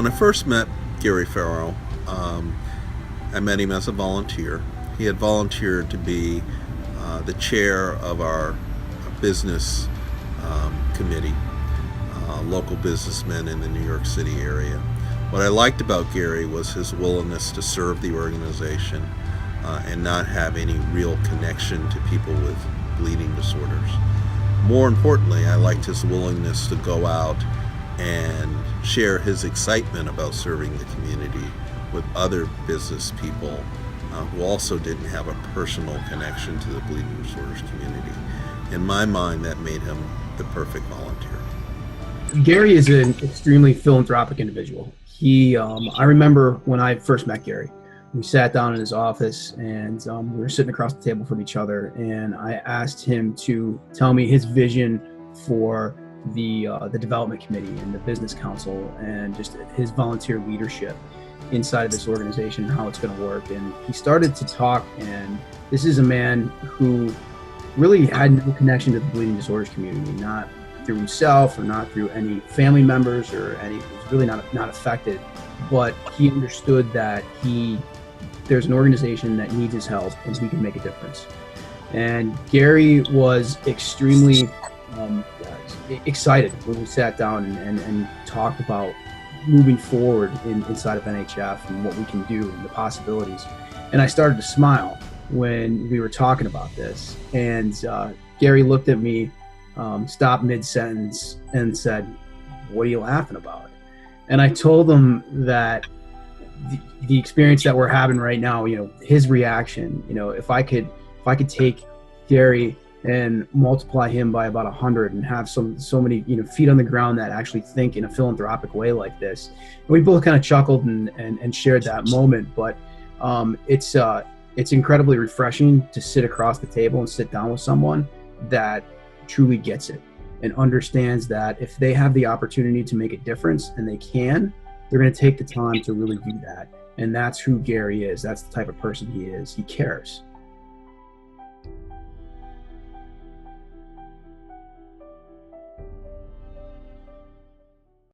When I first met Gary Farro, I met him as a volunteer. He had volunteered to be the chair of our business committee, local businessmen in the New York City area. What I liked about Gary was his willingness to serve the organization and not have any real connection to people with bleeding disorders. More importantly, I liked his willingness to go out and share his excitement about serving the community with other business people who also didn't have a personal connection to the bleeding disorders community. In my mind, that made him the perfect volunteer. Gary is an extremely philanthropic individual. I remember when I first met Gary, we sat down in his office and we were sitting across the table from each other, and I asked him to tell me his vision for the development committee and the business council and just his volunteer leadership inside of this organization and how it's going to work. And he started to talk, and this is a man who really had no connection to the bleeding disorders community, not through himself or not through any family members or any, he was really not affected, but he understood that there's an organization that needs his help and he can make a difference. And Gary was extremely excited when we sat down and talked about moving forward inside of NHF and what we can do and the possibilities. And I started to smile when we were talking about this. And Gary looked at me, stopped mid-sentence and said, "What are you laughing about?" And I told him that the experience that we're having right now, his reaction, if I could take Gary and multiply him by about 100 and have so many feet on the ground that actually think in a philanthropic way like this. And we both kind of chuckled and shared that moment. But it's incredibly refreshing to sit across the table and sit down with someone that truly gets it and understands that if they have the opportunity to make a difference, and they can, they're going to take the time to really do that. And that's who Gary is. That's the type of person he is. He cares.